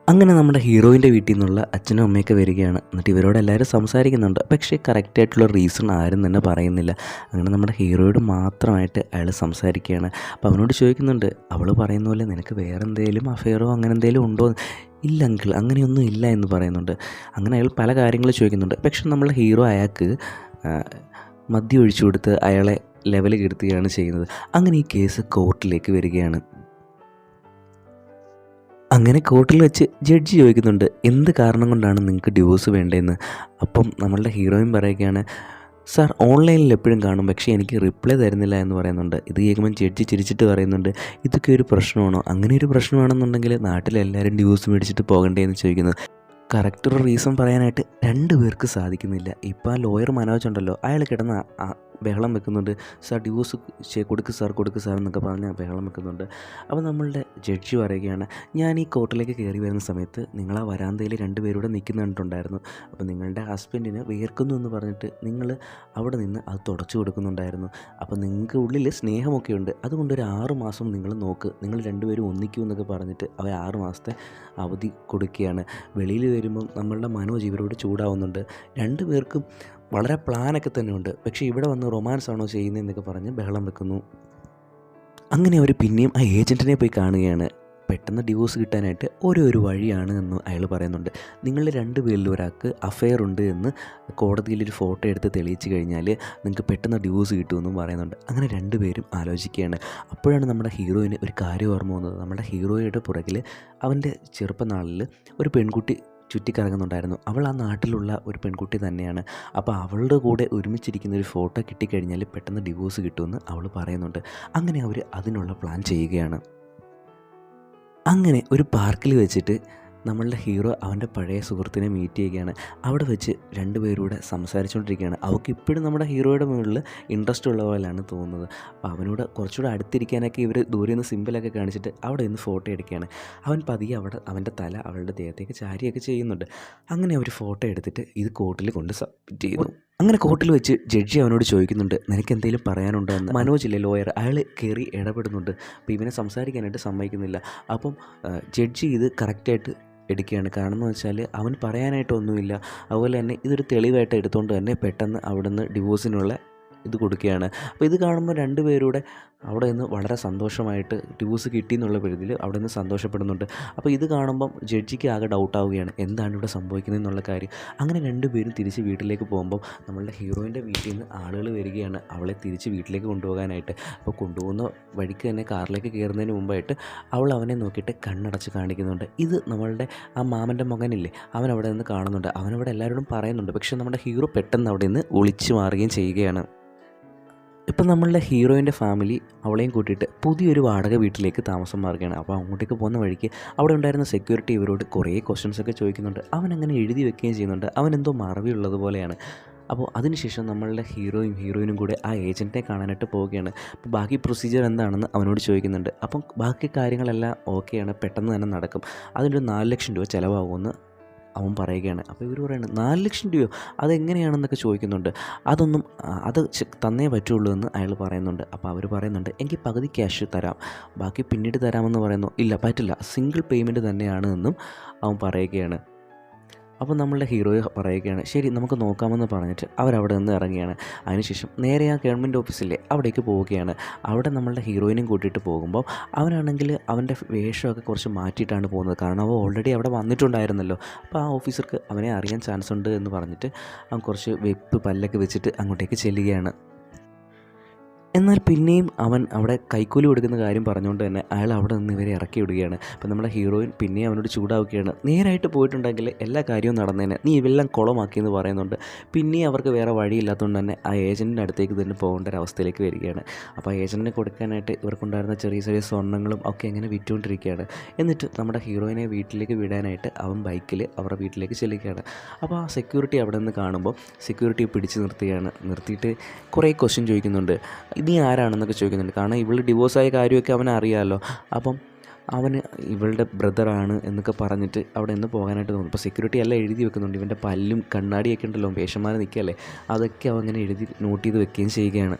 അങ്ങനെ നമ്മുടെ ഹീറോയിൻ്റെ വീട്ടിൽ നിന്നുള്ള അച്ഛനും അമ്മയൊക്കെ വരികയാണ്. എന്നിട്ട് ഇവരോട് എല്ലാവരും സംസാരിക്കുന്നുണ്ട്, പക്ഷേ കറക്റ്റായിട്ടുള്ള റീസൺ ആരും തന്നെ പറയുന്നില്ല. അങ്ങനെ നമ്മുടെ ഹീറോയോട് മാത്രമായിട്ട് അയാൾ സംസാരിക്കുകയാണ്. അപ്പോൾ അവനോട് ചോദിക്കുന്നുണ്ട്, അവൾ പറയുന്ന പോലെ നിനക്ക് വേറെ എന്തെങ്കിലും അഫെയറോ അങ്ങനെ എന്തെങ്കിലും ഉണ്ടോ? ഇല്ല അങ്കിൾ, അങ്ങനെയൊന്നും ഇല്ല എന്ന് പറയുന്നുണ്ട്. അങ്ങനെ അയാൾ പല കാര്യങ്ങൾ ചോദിക്കുന്നുണ്ട്, പക്ഷെ നമ്മളുടെ ഹീറോ അയാൾക്ക് മദ്യം ഒഴിച്ചു കൊടുത്ത് അയാളെ ലെവൽ കെടുത്തുകയാണ് ചെയ്യുന്നത്. അങ്ങനെ ഈ കേസ് കോർട്ടിലേക്ക് വരികയാണ്. അങ്ങനെ കോർട്ടിൽ വെച്ച് ജഡ്ജി ചോദിക്കുന്നുണ്ട് എന്ത് കാരണം കൊണ്ടാണ് നിങ്ങൾക്ക് ഡിവോഴ്സ് വേണ്ടതെന്ന്. അപ്പം നമ്മളുടെ ഹീറോയിൻ പറയുകയാണ്, സാർ ഓൺലൈനിൽ എപ്പോഴും കാണും, പക്ഷേ എനിക്ക് റിപ്ലൈ തരുന്നില്ല എന്ന് പറയുന്നുണ്ട്. ഇത് കേൾക്കുമ്പോൾ ജഡ്ജി ചിരിച്ചിട്ട് പറയുന്നുണ്ട്, ഇതൊക്കെ ഒരു പ്രശ്നമാണോ? അങ്ങനെ ഒരു പ്രശ്നമാണെന്നുണ്ടെങ്കിൽ നാട്ടിലെല്ലാവരും ഡിവോഴ്സ് മേടിച്ചിട്ട് പോകണ്ടേ എന്ന് ചോദിക്കുന്നു. കറക്റ്റ് ഒരു റീസൺ പറയാനായിട്ട് 2 പേർക്ക് സാധിക്കുന്നില്ല. ഇപ്പോൾ ആ ലോയർ മനോജ് ഉണ്ടല്ലോ, അയാൾ കിടന്ന് ബഹളം വെക്കുന്നുണ്ട്, സാർ ഡിവോഴ്സ് കൊടുക്ക് സാർ എന്നൊക്കെ പറഞ്ഞ് ബഹളം വെക്കുന്നുണ്ട്. അപ്പോൾ നമ്മളുടെ ജഡ്ജി പറയുകയാണ്, ഞാൻ ഈ കോർട്ടിലേക്ക് കയറി വരുന്ന സമയത്ത് നിങ്ങൾ ആ വരാന്തയിൽ 2 പേരൂടെ നിൽക്കുന്ന കണ്ടിട്ടുണ്ടായിരുന്നു. അപ്പോൾ നിങ്ങളുടെ ഹസ്ബൻഡിന് വിയർക്കുന്നു എന്ന് പറഞ്ഞിട്ട് നിങ്ങൾ അവിടെ നിന്ന് അത് തുടച്ചു കൊടുക്കുന്നുണ്ടായിരുന്നു. അപ്പോൾ നിങ്ങൾക്ക് ഉള്ളിൽ സ്നേഹമൊക്കെ ഉണ്ട്, അതുകൊണ്ട് ഒരു 6 മാസം നിങ്ങൾ നോക്ക്, നിങ്ങൾ 2 പേരും ഒന്നിക്കൂ എന്നൊക്കെ പറഞ്ഞിട്ട് അവർ 6 മാസത്തെ അവധി കൊടുക്കുകയാണ്. വെളിയിൽ വരുമ്പം നമ്മളുടെ മനോജ് ഇവരോട് ചൂടാവുന്നുണ്ട്. 2 പേർക്കും വളരെ പ്ലാനൊക്കെ തന്നെ ഉണ്ട്, പക്ഷേ ഇവിടെ വന്ന് റൊമാൻസ് ആണോ ചെയ്യുന്നതെന്നൊക്കെ പറഞ്ഞ് ബഹളം വെക്കുന്നു. അങ്ങനെ അവർ പിന്നെയും ആ ഏജൻറ്റിനെ പോയി കാണുകയാണ്. പെട്ടെന്ന് ഡിവോഴ്സ് കിട്ടാനായിട്ട് ഒരു വഴിയാണ് എന്ന് അയാൾ പറയുന്നുണ്ട്. നിങ്ങളുടെ 2 പേരിൽ ഒരാൾക്ക് അഫെയർ ഉണ്ട് എന്ന് കോടതിയിലൊരു ഫോട്ടോ എടുത്ത് തെളിയിച്ച് കഴിഞ്ഞാൽ നിങ്ങൾക്ക് പെട്ടെന്ന് ഡിവോഴ്സ് കിട്ടുമെന്നും പറയുന്നുണ്ട്. അങ്ങനെ 2 പേരും ആലോചിക്കുകയാണ്. അപ്പോഴാണ് നമ്മുടെ ഹീറോയിന് ഒരു കാര്യം ഓർമ്മ വന്നത്. നമ്മുടെ ഹീറോയുടെ പുറകിൽ അവൻ്റെ ചെറുപ്പനാളിൽ ഒരു പെൺകുട്ടി ചുറ്റിക്കറങ്ങുന്നുണ്ടായിരുന്നു. അവൾ ആ നാട്ടിലുള്ള ഒരു പെൺകുട്ടി തന്നെയാണ്. അപ്പോൾ അവളുടെ കൂടെ ഒരുമിച്ചിരിക്കുന്ന ഒരു ഫോട്ടോ കിട്ടിക്കഴിഞ്ഞാൽ പെട്ടെന്ന് ഡിവോഴ്സ് കിട്ടുമെന്ന് അവൾ പറയുന്നുണ്ട്. അങ്ങനെ അവർ അതിനുള്ള പ്ലാൻ ചെയ്യുകയാണ്. അങ്ങനെ ഒരു പാർക്കിൽ വെച്ചിട്ട് നമ്മളുടെ ഹീറോ അവൻ്റെ പഴയ സുഹൃത്തിനെ മീറ്റ് ചെയ്യുകയാണ്. അവിടെ വെച്ച് 2 പേരൂടെ സംസാരിച്ചുകൊണ്ടിരിക്കുകയാണ്. അവൾക്ക് ഇപ്പോഴും നമ്മുടെ ഹീറോയുടെ മുകളിൽ ഇൻട്രസ്റ്റ് ഉള്ള പോലെയാണ് തോന്നുന്നത്. അപ്പോൾ അവനോട് കുറച്ചുകൂടെ അടുത്തിരിക്കാനൊക്കെ ഇവർ ദൂരെ നിന്ന് സിമ്പിളൊക്കെ കാണിച്ചിട്ട് അവിടെ നിന്ന് ഫോട്ടോ എടുക്കുകയാണ്. അവൻ പതിയെ അവിടെ അവൻ്റെ തല അവളുടെ ദേഹത്തേക്ക് ചാരിയൊക്കെ ചെയ്യുന്നുണ്ട്. അങ്ങനെ അവർ ഫോട്ടോ എടുത്തിട്ട് ഇത് കോർട്ടിൽ കൊണ്ട് സബ്മിറ്റ് ചെയ്യുന്നു. അങ്ങനെ കോർട്ടിൽ വെച്ച് ജഡ്ജി അവനോട് ചോദിക്കുന്നുണ്ട്, നിനക്ക് എന്തെങ്കിലും പറയാനുണ്ടോ എന്ന്. മനോജില്ലേ ലോയർ, അയാൾ കയറി ഇടപെടുന്നുണ്ട്. അപ്പോൾ ഇവനെ സംസാരിക്കാനായിട്ട് സമ്മതിക്കുന്നില്ല. അപ്പം ജഡ്ജി ഇത് കറക്റ്റായിട്ട് എടുക്കുകയാണ്. കാരണം എന്ന് വെച്ചാൽ അവൻ പറയാനായിട്ടൊന്നുമില്ല. അതുപോലെ തന്നെ ഇതൊരു തെളിവായിട്ട് എടുത്തുകൊണ്ട് തന്നെ പെട്ടെന്ന് അവിടുന്ന് ഡിവോഴ്സിനുള്ള ഇത് കൊടുക്കുകയാണ്. അപ്പോൾ ഇത് കാണുമ്പോൾ 2 പേരൂടെ അവിടെ നിന്ന് വളരെ സന്തോഷമായിട്ട് ഡിവോഴ്സ് കിട്ടി എന്നുള്ള പരിധിയിൽ അവിടെ നിന്ന് സന്തോഷപ്പെടുന്നുണ്ട്. അപ്പോൾ ഇത് കാണുമ്പം ജഡ്ജിക്ക് ആകെ ഡൗട്ടാവുകയാണ്, എന്താണ് ഇവിടെ സംഭവിക്കുന്നത് എന്നുള്ള കാര്യം. അങ്ങനെ 2 പേരും തിരിച്ച് വീട്ടിലേക്ക് പോകുമ്പോൾ നമ്മളുടെ ഹീറോയിൻ്റെ വീട്ടിൽ നിന്ന് ആളുകൾ വരികയാണ് അവളെ തിരിച്ച് വീട്ടിലേക്ക് കൊണ്ടുപോകാനായിട്ട്. അപ്പോൾ കൊണ്ടുപോകുന്ന വഴിക്ക് തന്നെ കാറിലേക്ക് കയറുന്നതിന് മുമ്പായിട്ട് അവൾ അവനെ നോക്കിയിട്ട് കണ്ണടച്ച് കാണിക്കുന്നുണ്ട്. ഇത് നമ്മളുടെ ആ മാമൻ്റെ മകനില്ലേ, അവൻ അവിടെ നിന്ന് കാണുന്നുണ്ട്. അവനവിടെ എല്ലാവരോടും പറയുന്നുണ്ട്. പക്ഷേ നമ്മുടെ ഹീറോ പെട്ടെന്ന് അവിടെ നിന്ന് ഒളിച്ചു മാറുകയും ചെയ്യുകയാണ്. ഇപ്പം നമ്മളുടെ ഹീറോയിൻ്റെ ഫാമിലി അവളെയും കൂട്ടിയിട്ട് പുതിയൊരു വാടക വീട്ടിലേക്ക് താമസം മാറുകയാണ്. അപ്പോൾ അങ്ങോട്ടേക്ക് പോകുന്ന വഴിക്ക് അവിടെ ഉണ്ടായിരുന്ന സെക്യൂരിറ്റി ഇവരോട് കുറേ ക്വസ്റ്റ്യൻസൊക്കെ ചോദിക്കുന്നുണ്ട്. അവൻ അങ്ങനെ എഴുതി വെക്കുകയും ചെയ്യുന്നുണ്ട്. അവൻ എന്തോ മറവിയുള്ളതുപോലെയാണ്. അപ്പോൾ അതിനുശേഷം നമ്മളുടെ ഹീറോയിനും കൂടെ ആ ഏജൻറ്റിനെ കാണാനായിട്ട് പോവുകയാണ്. അപ്പോൾ ബാക്കി പ്രൊസീജിയർ എന്താണെന്ന് അവനോട് ചോദിക്കുന്നുണ്ട്. അപ്പം ബാക്കി കാര്യങ്ങളെല്ലാം ഓക്കെയാണ്, പെട്ടെന്ന് തന്നെ നടക്കും. അതിൻ്റെ 4 ലക്ഷം രൂപ ചിലവാകുമെന്ന് അവൻ പറയുകയാണ്. അപ്പോൾ ഇവർ പറയുന്നത് 4 ലക്ഷം രൂപയോ, അതെങ്ങനെയാണെന്നൊക്കെ ചോദിക്കുന്നുണ്ട്. അത് തന്നേ പറ്റുള്ളൂ എന്ന് അയാൾ പറയുന്നുണ്ട്. അപ്പോൾ അവർ പറയുന്നുണ്ട്, എനിക്ക് പകുതി ക്യാഷ് തരാം, ബാക്കി പിന്നീട് തരാമെന്ന് പറയുന്നു. ഇല്ല പറ്റില്ല, സിംഗിൾ പേയ്മെൻറ്റ് തന്നെയാണ് എന്നും അവൻ പറയുകയാണ്. അപ്പോൾ നമ്മളുടെ ഹീറോയെ പറയുകയാണ്, ശരി നമുക്ക് നോക്കാമെന്ന് പറഞ്ഞിട്ട് അവരവിടെ നിന്ന് ഇറങ്ങുകയാണ്. അതിനുശേഷം നേരെ ആ ഗവൺമെൻറ് ഓഫീസിലെ അവിടേക്ക് പോവുകയാണ്. അവിടെ നമ്മളുടെ ഹീറോയിനും കൂട്ടിയിട്ട് പോകുമ്പോൾ അവനാണെങ്കിൽ അവൻ്റെ വേഷമൊക്കെ കുറച്ച് മാറ്റിയിട്ടാണ് പോകുന്നത്. കാരണം അവൻ ഓൾറെഡി അവിടെ വന്നിട്ടുണ്ടായിരുന്നല്ലോ. അപ്പോൾ ആ ഓഫീസർക്ക് അവനെ അറിയാൻ ചാൻസ് ഉണ്ട് എന്ന് പറഞ്ഞിട്ട് അവൻ കുറച്ച് വെപ്പ് പല്ലൊക്കെ വെച്ചിട്ട് അങ്ങോട്ടേക്ക് ചെല്ലുകയാണ്. എന്നാൽ പിന്നെയും അവൻ അവിടെ കൈക്കൂലി കൊടുക്കുന്ന കാര്യം പറഞ്ഞുകൊണ്ട് തന്നെ അയാൾ അവിടെ നിന്ന് ഇവരെ ഇറക്കി വിടുകയാണ്. അപ്പോൾ നമ്മുടെ ഹീറോയിൻ പിന്നെയും അവനോട് ചൂടാവുകയാണ്, നേരായിട്ട് പോയിട്ടുണ്ടെങ്കിൽ എല്ലാ കാര്യവും നടന്നേനെ, നീ ഇവെല്ലാം കുളമാക്കിയെന്ന് പറയുന്നുണ്ട്. പിന്നെയും അവർക്ക് വേറെ വഴിയില്ലാത്തതുകൊണ്ട് തന്നെ ആ ഏജൻറ്റിൻ്റെ അടുത്തേക്ക് തന്നെ പോകേണ്ട ഒരു അവസ്ഥയിലേക്ക് വരികയാണ്. അപ്പോൾ ആ ഏജൻറ്റിനെ കൊടുക്കാനായിട്ട് ഇവർക്കുണ്ടായിരുന്ന ചെറിയ ചെറിയ സ്വർണ്ണങ്ങളും ഒക്കെ അങ്ങനെ വിറ്റുകൊണ്ടിരിക്കുകയാണ്. എന്നിട്ട് നമ്മുടെ ഹീറോയിനെ വീട്ടിലേക്ക് വിടാനായിട്ട് അവൻ ബൈക്കിൽ അവരുടെ വീട്ടിലേക്ക് ചെല്ലുകയാണ്. അപ്പോൾ ആ സെക്യൂരിറ്റി അവിടെ നിന്ന് കാണുമ്പോൾ സെക്യൂരിറ്റി പിടിച്ച് നിർത്തിയിട്ട് കുറേ ക്വസ്റ്റ്യൻ ചോദിക്കുന്നുണ്ട്. നീ ആരാണെന്നൊക്കെ ചോദിക്കുന്നുണ്ട്. കാരണം ഇവൾ ഡിവോഴ്സായ കാര്യമൊക്കെ അവനറിയാമല്ലോ. അപ്പം അവന് ഇവളുടെ ബ്രദറാണ് എന്നൊക്കെ പറഞ്ഞിട്ട് അവിടെ നിന്ന് പോകാനായിട്ട് തോന്നും. ഇപ്പോൾ സെക്യൂരിറ്റി എല്ലാം എഴുതി വെക്കുന്നുണ്ട്. ഇവൻ്റെ പല്ലും കണ്ണാടിയൊക്കെ ഉണ്ടല്ലോ, വേഷന്മാർ നിൽക്കുകയല്ലേ, അതൊക്കെ അവൻ അങ്ങനെ എഴുതി നോട്ട് ചെയ്ത് വെക്കുകയും ചെയ്യുകയാണ്.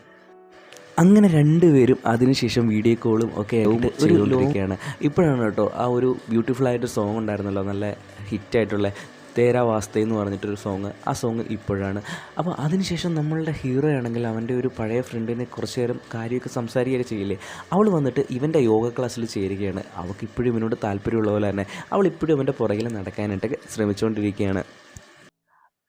അങ്ങനെ 2 പേരും അതിനുശേഷം വീഡിയോ കോളും ഒക്കെ ആയിട്ട് ചെയ്തുകൊണ്ടിരിക്കുകയാണ്. ഇപ്പോഴാണ് കേട്ടോ ആ ഒരു ബ്യൂട്ടിഫുൾ ആയിട്ട് സോങ് ഉണ്ടായിരുന്നല്ലോ, നല്ല ഹിറ്റായിട്ടുള്ള തേരാ വാസ്തേ എന്ന് പറഞ്ഞിട്ടൊരു സോങ്, ആ സോങ് ഇപ്പോഴാണ്. അപ്പോൾ അതിനുശേഷം നമ്മളുടെ ഹീറോ ആണെങ്കിൽ അവൻ്റെ ഒരു പഴയ ഫ്രണ്ടിനെ കുറച്ച് നേരം കാര്യമൊക്കെ സംസാരിക്കുകയൊക്കെ ചെയ്യില്ലേ, അവൾ വന്നിട്ട് ഇവൻ്റെ യോഗ ക്ലാസ്സിൽ ചേരുകയാണ്. അവൾക്ക് ഇപ്പോഴും ഇവനോട് താല്പര്യമുള്ള പോലെ തന്നെ അവൾ ഇപ്പോഴും അവൻ്റെ പുറകിൽ നടക്കാനായിട്ടൊക്കെ ശ്രമിച്ചുകൊണ്ടിരിക്കുകയാണ്.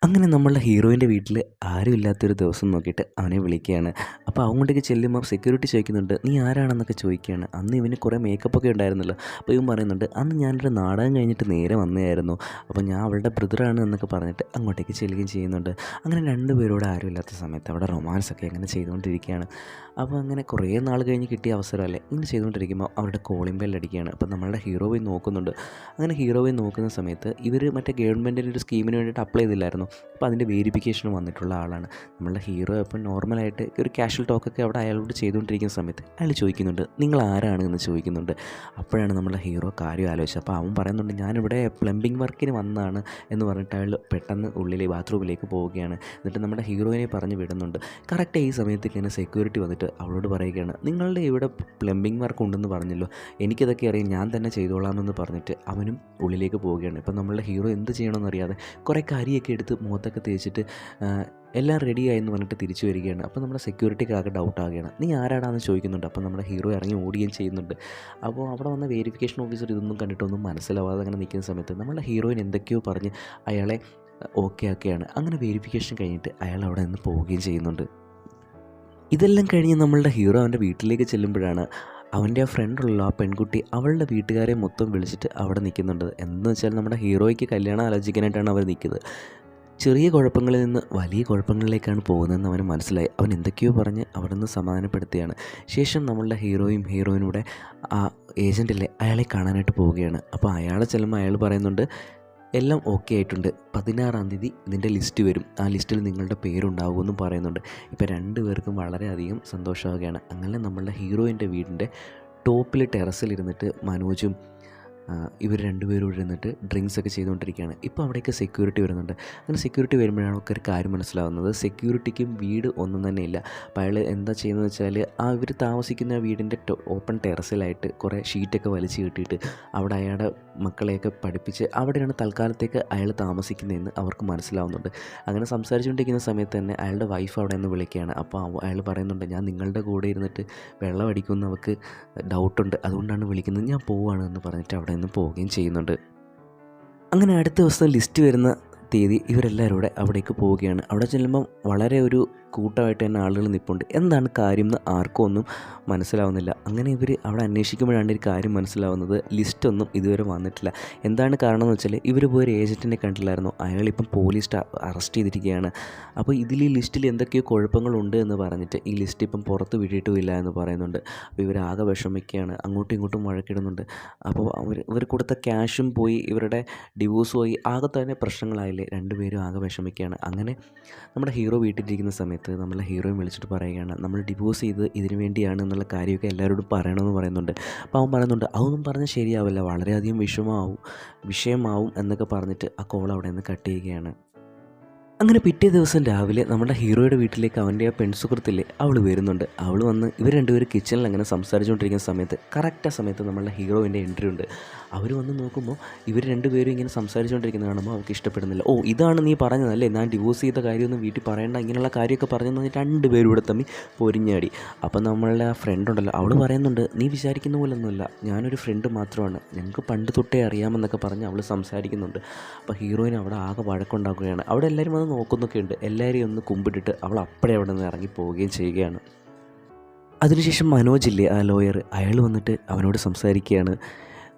അങ്ങനെ നമ്മളുടെ ഹീറോയിൻ്റെ വീട്ടിൽ ആരും ഇല്ലാത്തൊരു ദിവസം നോക്കിയിട്ട് അവനെ വിളിക്കുകയാണ്. അപ്പോൾ അങ്ങോട്ടേക്ക് ചെല്ലുമ്പോൾ സെക്യൂരിറ്റി ചോദിക്കുന്നുണ്ട്, നീ ആരാണെന്നൊക്കെ ചോദിക്കുകയാണ്. അന്ന് ഇവന് കുറേ മേക്കപ്പൊക്കെ ഉണ്ടായിരുന്നല്ലോ. അപ്പോൾ ഇവൻ പറയുന്നുണ്ട്, അന്ന് ഞാനൊരു നാടകം കഴിഞ്ഞിട്ട് നേരെ വന്നതായിരുന്നു, അപ്പോൾ ഞാൻ അവളുടെ ബ്രദറാണ് എന്നൊക്കെ പറഞ്ഞിട്ട് അങ്ങോട്ടേക്ക് ചെല്ലുകയും ചെയ്യുന്നുണ്ട്. അങ്ങനെ രണ്ടുപേരോട് ആരും ഇല്ലാത്ത സമയത്ത് അവിടെ റൊമാൻസൊക്കെ അങ്ങനെ ചെയ്തുകൊണ്ടിരിക്കുകയാണ്. അപ്പോൾ അങ്ങനെ കുറേ നാൾ കഴിഞ്ഞ് കിട്ടിയ അവസരമല്ലേ, ഇങ്ങനെ ചെയ്തുകൊണ്ടിരിക്കുമ്പോൾ അവരുടെ കോളിംഗ് ബെല്ലടിക്കുകയാണ്. അപ്പോൾ നമ്മളുടെ ഹീറോ പോയി നോക്കുന്നുണ്ട്. അങ്ങനെ ഹീറോ പോയി നോക്കുന്ന സമയത്ത് ഇവർ മറ്റേ ഗവൺമെൻറ്റിൻ്റെ ഒരു സ്കീമിന് വേണ്ടിയിട്ട് അപ്ലൈ ചെയ്തില്ലായിരുന്നു. അപ്പോൾ അതിൻ്റെ വേരിഫിക്കേഷൻ വന്നിട്ടുള്ള ആളാണ്. നമ്മളുടെ ഹീറോ ഇപ്പം നോർമലായിട്ട് ഒരു കാഷ്വൽ ടോക്കൊക്കെ അവിടെ അയാളോട് ചെയ്തുകൊണ്ടിരിക്കുന്ന സമയത്ത് അയാൾ ചോദിക്കുന്നുണ്ട്, നിങ്ങൾ ആരാണ് എന്ന് ചോദിക്കുന്നുണ്ട്. അപ്പോഴാണ് നമ്മളുടെ ഹീറോ കാര്യം ആലോചിച്ചത്. അപ്പോൾ അവൻ പറയുന്നുണ്ട്, ഞാനിവിടെ പ്ലംബിംഗ് വർക്കിന് വന്നതാണ് എന്ന് പറഞ്ഞിട്ട് അയാൾ പെട്ടെന്ന് ഉള്ളിലെ ബാത്റൂമിലേക്ക് പോവുകയാണ്. എന്നിട്ട് നമ്മുടെ ഹീറോയിനെ പറഞ്ഞ് വിടുന്നുണ്ട്. കറക്റ്റ് ഈ സമയത്തേക്ക് തന്നെ സെക്യൂരിറ്റി വന്നിട്ട് അവളോട് പറയുകയാണ്, നിങ്ങളുടെ ഇവിടെ പ്ലംബിംഗ് വർക്ക് ഉണ്ടെന്ന് പറഞ്ഞല്ലോ, എനിക്കിതൊക്കെ അറിയാം, ഞാൻ തന്നെ ചെയ്തോളാമെന്ന് പറഞ്ഞിട്ട് അവനും ഉള്ളിലേക്ക് പോവുകയാണ്. ഇപ്പം നമ്മളുടെ ഹീറോ എന്ത് ചെയ്യണമെന്നറിയാതെ കുറേ കരിയൊക്കെ എടുത്ത് മുഖത്തൊക്കെ തേച്ചിട്ട് എല്ലാം റെഡിയായി എന്ന് പറഞ്ഞിട്ട് തിരിച്ചു വരികയാണ്. അപ്പോൾ നമ്മുടെ സെക്യൂരിറ്റിക്കാകെ ഡൗട്ടാകുകയാണ്, നീ ആരാടാന്ന് ചോദിക്കുന്നുണ്ട്. അപ്പോൾ നമ്മുടെ ഹീറോ ഇറങ്ങി ഓടുകയും ചെയ്യുന്നുണ്ട്. അപ്പോൾ അവിടെ വന്ന വേരിഫിക്കേഷൻ ഓഫീസർ ഇതൊന്നും കണ്ടിട്ടൊന്നും മനസ്സിലാവാതെ അങ്ങനെ നിൽക്കുന്ന സമയത്ത് നമ്മുടെ ഹീറോയിൻ എന്തൊക്കെയോ പറഞ്ഞ് അയാളെ ഓക്കെ ആക്കുകയാണ്. അങ്ങനെ വേരിഫിക്കേഷൻ കഴിഞ്ഞിട്ട് അയാൾ അവിടെ നിന്ന് പോവുകയും ചെയ്യുന്നുണ്ട്. ഇതെല്ലാം കഴിഞ്ഞ് നമ്മളുടെ ഹീറോ അവൻ്റെ വീട്ടിലേക്ക് ചെല്ലുമ്പോഴാണ് അവൻ്റെ ആ ഫ്രണ്ടുള്ള ആ പെൺകുട്ടി അവളുടെ വീട്ടുകാരെ മൊത്തം വിളിച്ചിട്ട് അവിടെ നിൽക്കുന്നുണ്ട്. എന്ന് വെച്ചാൽ നമ്മുടെ ഹീറോയ്ക്ക് കല്യാണം ആലോചിക്കാനായിട്ടാണ് അവർ നിൽക്കുന്നത്. ചെറിയ കുഴപ്പങ്ങളിൽ നിന്ന് വലിയ കുഴപ്പങ്ങളിലേക്കാണ് പോകുന്നതെന്ന് അവന് മനസ്സിലായി. അവൻ എന്തൊക്കെയോ പറഞ്ഞ് അവിടെ നിന്ന് സമാധാനപ്പെടുത്തുകയാണ്. ശേഷം നമ്മളുടെ ഹീറോയിനൂടെ ആ ഏജൻറ്റില്ലേ അയാളെ കാണാനായിട്ട് പോവുകയാണ്. അപ്പോൾ അയാളെ ചെല്ലുമ്പോൾ അയാൾ പറയുന്നുണ്ട്, എല്ലാം ഓക്കെ ആയിട്ടുണ്ട്, 16-ാം തീയതി ഇതിൻ്റെ ലിസ്റ്റ് വരും, ആ ലിസ്റ്റിൽ നിങ്ങളുടെ പേരുണ്ടാവുമെന്നും പറയുന്നുണ്ട്. ഇപ്പോൾ രണ്ടുപേർക്കും വളരെയധികം സന്തോഷമാവുകയാണ്. അങ്ങനെ നമ്മളുടെ ഹീറോയിൻ്റെ വീടിൻ്റെ ടോപ്പിൽ ടെറസിലിരുന്നിട്ട് മനോജും ഇവർ രണ്ടുപേരും ഇരുന്നിട്ട് ഡ്രിങ്ക്സൊക്കെ ചെയ്തുകൊണ്ടിരിക്കുകയാണ്. ഇപ്പോൾ അവിടേക്ക് സെക്യൂരിറ്റി വരുന്നുണ്ട്. അങ്ങനെ സെക്യൂരിറ്റി വരുമ്പോഴാണ് ഒക്കെ ഒരു കാര്യം മനസ്സിലാവുന്നത്, സെക്യൂരിറ്റിക്കും വീട് ഒന്നും തന്നെ ഇല്ല. അപ്പോൾ അയാൾ എന്താ ചെയ്യുന്നത് വെച്ചാൽ ഇവർ താമസിക്കുന്ന വീടിൻ്റെ ഓപ്പൺ ടെറസിലായിട്ട് കുറേ ഷീറ്റൊക്കെ വലിച്ചു കെട്ടിയിട്ട് അവിടെ അയാളുടെ മക്കളെയൊക്കെ പഠിപ്പിച്ച് അവിടെയാണ് തൽക്കാലത്തേക്ക് അയാൾ താമസിക്കുന്നതെന്ന് അവർക്ക് മനസ്സിലാവുന്നുണ്ട്. അങ്ങനെ സംസാരിച്ചുകൊണ്ടിരിക്കുന്ന സമയത്ത് തന്നെ അയാളുടെ വൈഫ് അവിടെ നിന്ന് വിളിക്കുകയാണ്. അപ്പോൾ അയാൾ പറയുന്നുണ്ട്, ഞാൻ നിങ്ങളുടെ കൂടെ ഇരുന്നിട്ട് വെള്ളം അടിക്കുമെന്ന് അവൾക്ക് ഡൗട്ടുണ്ട്, അതുകൊണ്ടാണ് വിളിക്കുന്നത്, ഞാൻ പോവുകയാണ് എന്ന് പറഞ്ഞിട്ട് അവിടെ നിന്ന് പോവുകയും ചെയ്യുന്നുണ്ട്. അങ്ങനെ അടുത്ത ദിവസം ലിസ്റ്റ് വരുന്ന തീയതി ഇവരെല്ലാവരും കൂടെ അവിടേക്ക് പോവുകയാണ്. അവിടെ ചെല്ലുമ്പം വളരെ ഒരു കൂട്ടമായിട്ട് തന്നെ ആളുകൾ നിൽപ്പുണ്ട്. എന്താണ് കാര്യം എന്ന് ആർക്കും ഒന്നും മനസ്സിലാവുന്നില്ല. അങ്ങനെ ഇവർ അവിടെ അന്വേഷിക്കുമ്പോഴാണ് ഒരു കാര്യം മനസ്സിലാവുന്നത്, ലിസ്റ്റൊന്നും ഇതുവരെ വന്നിട്ടില്ല. എന്താണ് കാരണം എന്ന് വെച്ചാൽ ഇവർ പോയൊരു ഏജൻറ്റിനെ കണ്ടില്ലായിരുന്നു, അയാളിപ്പം പോലീസ് അറസ്റ്റ് ചെയ്തിരിക്കുകയാണ്. അപ്പോൾ ഇതിൽ ഈ ലിസ്റ്റിൽ എന്തൊക്കെയോ കുഴപ്പങ്ങളുണ്ട് എന്ന് പറഞ്ഞിട്ട് ഈ ലിസ്റ്റ് ഇപ്പം പുറത്ത് വിട്ടിട്ടുമില്ല എന്ന് പറയുന്നുണ്ട്. അപ്പോൾ ഇവരാകെ വിഷമിക്കുകയാണ്, അങ്ങോട്ടും ഇങ്ങോട്ടും വഴക്കിടുന്നുണ്ട്. അപ്പോൾ ഇവർ കൊടുത്ത ക്യാഷും പോയി, ഇവരുടെ ഡിവോഴ്സ് പോയി, ആകെ തന്നെ പ്രശ്നങ്ങളായില്ലേ, രണ്ടുപേരും ആകെ വിഷമിക്കുകയാണ്. അങ്ങനെ നമ്മുടെ ഹീറോ വീട്ടിലിരിക്കുന്ന സമയത്ത് നമ്മളെ ഹീറോയും വിളിച്ചിട്ട് പറയുകയാണ്, നമ്മൾ ഡിവോഴ്സ് ചെയ്ത് ഇതിനു വേണ്ടിയാണ് എന്നുള്ള കാര്യമൊക്കെ എല്ലാവരോടും പറയണമെന്ന് പറയുന്നുണ്ട്. അപ്പോൾ അവൻ പറയുന്നുണ്ട്, അതൊന്നും പറഞ്ഞാൽ ശരിയാവില്ല, വളരെയധികം വിഷയമാവും എന്നൊക്കെ പറഞ്ഞിട്ട് ആ കോൾ അവിടെ നിന്ന് കട്ട് ചെയ്യുകയാണ്. അങ്ങനെ പിറ്റേ ദിവസം രാവിലെ നമ്മുടെ ഹീറോയുടെ വീട്ടിലേക്ക് അവൻ്റെ ആ പെൺസുഹൃത്തില്ലേ അവൾ വരുന്നുണ്ട്. അവൾ വന്ന് ഇവർ രണ്ടുപേരും കിച്ചണിൽ അങ്ങനെ സംസാരിച്ചുകൊണ്ടിരിക്കുന്ന സമയത്ത് കറക്റ്റ് ആ സമയത്ത് നമ്മളുടെ ഹീറോയിൻ്റെ എൻട്രി ഉണ്ട്. അവർ വന്ന് നോക്കുമ്പോൾ ഇവർ രണ്ടുപേരും ഇങ്ങനെ സംസാരിച്ചുകൊണ്ടിരിക്കുന്നത് കാണുമ്പോൾ അവർക്ക് ഇഷ്ടപ്പെടുന്നില്ല. ഓ, ഇതാണ് നീ പറഞ്ഞതല്ലേ, ഞാൻ ഡിവോഴ്സ് ചെയ്ത കാര്യമൊന്നും വീട്ടിൽ പറയേണ്ട, ഇങ്ങനെയുള്ള കാര്യമൊക്കെ പറഞ്ഞെന്ന് പറഞ്ഞിട്ട് രണ്ടുപേരും ഇവിടെ തമ്മിൽ പൊരിഞ്ഞാടി. അപ്പം നമ്മളുടെ ആ ഫ്രണ്ട് ഉണ്ടല്ലോ, അവൾ പറയുന്നുണ്ട്, നീ വിചാരിക്കുന്ന പോലൊന്നുമില്ല, ഞാനൊരു ഫ്രണ്ട് മാത്രമാണ്, ഞങ്ങൾക്ക് പണ്ട് തൊട്ടേ അറിയാമെന്നൊക്കെ പറഞ്ഞ് അവൾ സംസാരിക്കുന്നുണ്ട്. അപ്പോൾ ഹീറോയിൻ അവിടെ ആകെ വഴക്കുണ്ടാക്കുകയാണ്. അവിടെ എല്ലാവരും വന്ന് നോക്കുന്നൊക്കെ ഉണ്ട്. എല്ലാവരെയും ഒന്ന് കുമ്പിട്ടിട്ട് അവൾ അപ്പോഴേ അവിടെ നിന്ന് ഇറങ്ങി പോവുകയും ചെയ്യുകയാണ്. അതിനുശേഷം മനോജില്ലേ ആ ലോയർ, അയാൾ വന്നിട്ട് അവനോട് സംസാരിക്കുകയാണ്.